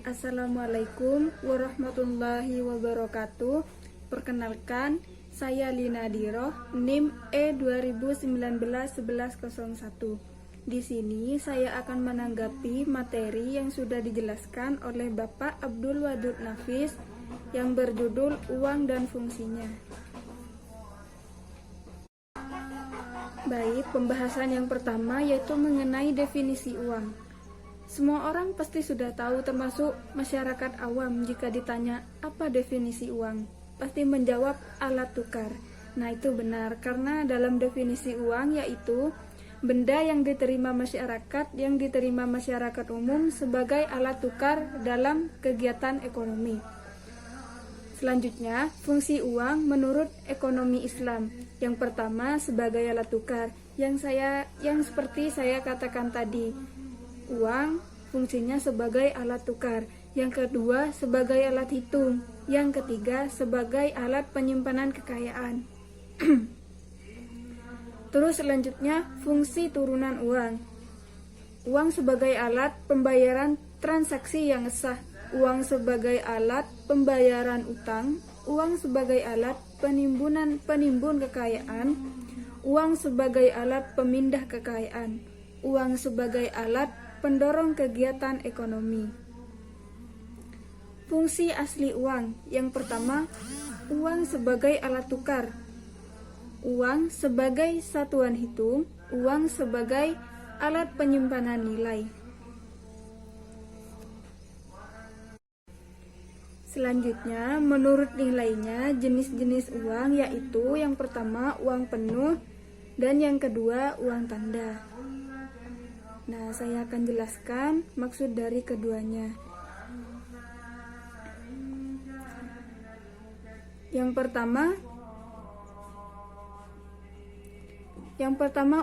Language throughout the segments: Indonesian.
Assalamualaikum warahmatullahi wabarakatuh. Perkenalkan, saya Lina Diroh, NIM E2019-1101. Di sini saya akan menanggapi materi yang sudah dijelaskan oleh Bapak Abdul Wadud Nafis yang berjudul Uang dan Fungsinya. Baik, pembahasan yang pertama yaitu mengenai definisi uang. Semua orang pasti sudah tahu, termasuk masyarakat awam, jika ditanya apa definisi uang, pasti menjawab alat tukar. Nah, itu benar, karena dalam definisi uang yaitu benda yang diterima masyarakat umum sebagai alat tukar dalam kegiatan ekonomi. Selanjutnya, fungsi uang menurut ekonomi Islam. Yang pertama sebagai alat tukar, yang seperti saya katakan tadi. Uang fungsinya sebagai alat tukar. Yang kedua sebagai alat hitung. Yang ketiga sebagai alat penyimpanan kekayaan. Terus selanjutnya fungsi turunan uang. Uang sebagai alat pembayaran transaksi yang sah. Uang sebagai alat pembayaran utang. Uang sebagai alat penimbun kekayaan. Uang sebagai alat pemindah kekayaan. Uang sebagai alat pendorong kegiatan ekonomi. Fungsi asli uang. Yang pertama, uang sebagai alat tukar. Uang sebagai satuan hitung. Uang sebagai alat penyimpanan nilai. Selanjutnya, menurut nilainya, jenis-jenis uang yaitu yang pertama uang penuh dan yang kedua uang tanda. Nah, saya akan jelaskan maksud dari keduanya. Yang pertama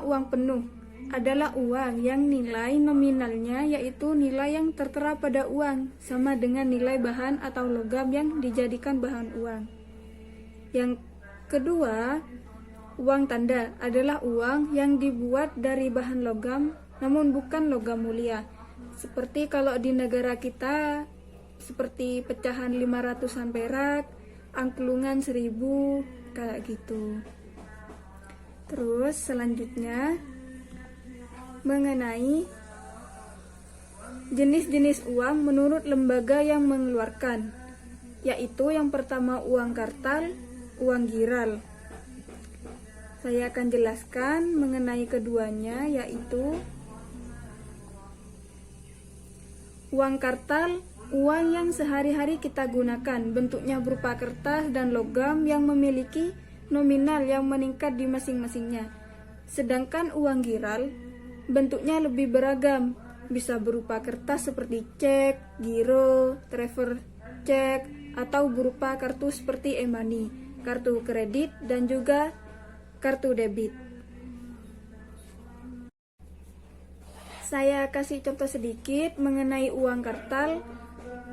uang penuh adalah uang yang nilai nominalnya yaitu nilai yang tertera pada uang sama dengan nilai bahan atau logam yang dijadikan bahan uang. Yang kedua, uang tanda adalah uang yang dibuat dari bahan logam namun bukan logam mulia. Seperti kalau di negara kita, seperti pecahan 500-an perak, angklungan 1000, kayak gitu. Terus selanjutnya mengenai jenis-jenis uang menurut lembaga yang mengeluarkan, yaitu yang pertama uang kartal, uang giral. Saya akan jelaskan mengenai keduanya, yaitu uang kartal, uang yang sehari-hari kita gunakan, bentuknya berupa kertas dan logam yang memiliki nominal yang meningkat di masing-masingnya. Sedangkan uang giral, bentuknya lebih beragam, bisa berupa kertas seperti cek, giro, travel cek, atau berupa kartu seperti e-money, kartu kredit, dan juga kartu debit. Saya kasih contoh sedikit mengenai uang kartal.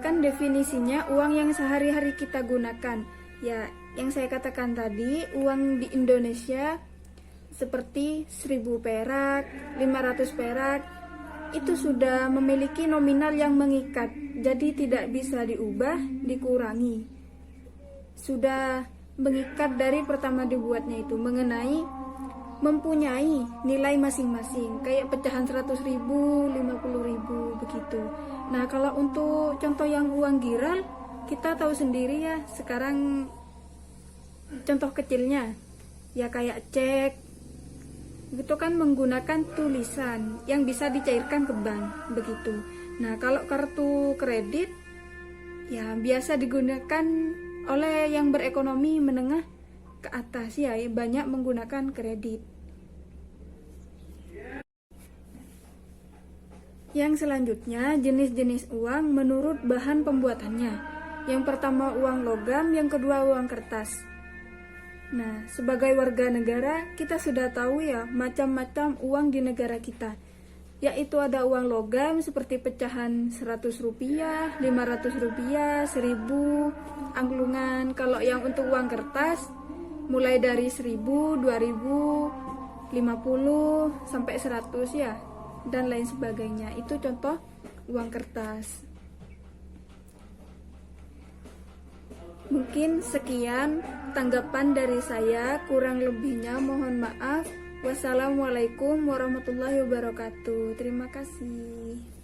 Kan definisinya uang yang sehari-hari kita gunakan. Ya, yang saya katakan tadi, uang di Indonesia seperti 1000 perak, 500 perak, itu sudah memiliki nominal yang mengikat. Jadi tidak bisa diubah, dikurangi. Sudah mengikat dari pertama dibuatnya itu, mempunyai nilai masing-masing, kayak pecahan 100.000, 50.000 begitu. Nah, kalau untuk contoh yang uang giral, kita tahu sendiri ya, sekarang contoh kecilnya ya kayak cek itu kan menggunakan tulisan yang bisa dicairkan ke bank begitu. Nah, kalau kartu kredit ya biasa digunakan oleh yang berekonomi menengah ke atas, ya banyak menggunakan kredit. Yang selanjutnya jenis-jenis uang menurut bahan pembuatannya. Yang pertama uang logam, yang kedua uang kertas. Nah, sebagai warga negara kita sudah tahu ya macam-macam uang di negara kita, yaitu ada uang logam seperti pecahan 100 rupiah, 500 rupiah, 1000, angklungan. Kalau yang untuk uang kertas mulai dari 1000, 2000, 50 sampai 100 ya, dan lain sebagainya. Itu contoh uang kertas. Mungkin sekian tanggapan dari saya, kurang lebihnya mohon maaf. Wassalamualaikum warahmatullahi wabarakatuh. Terima kasih.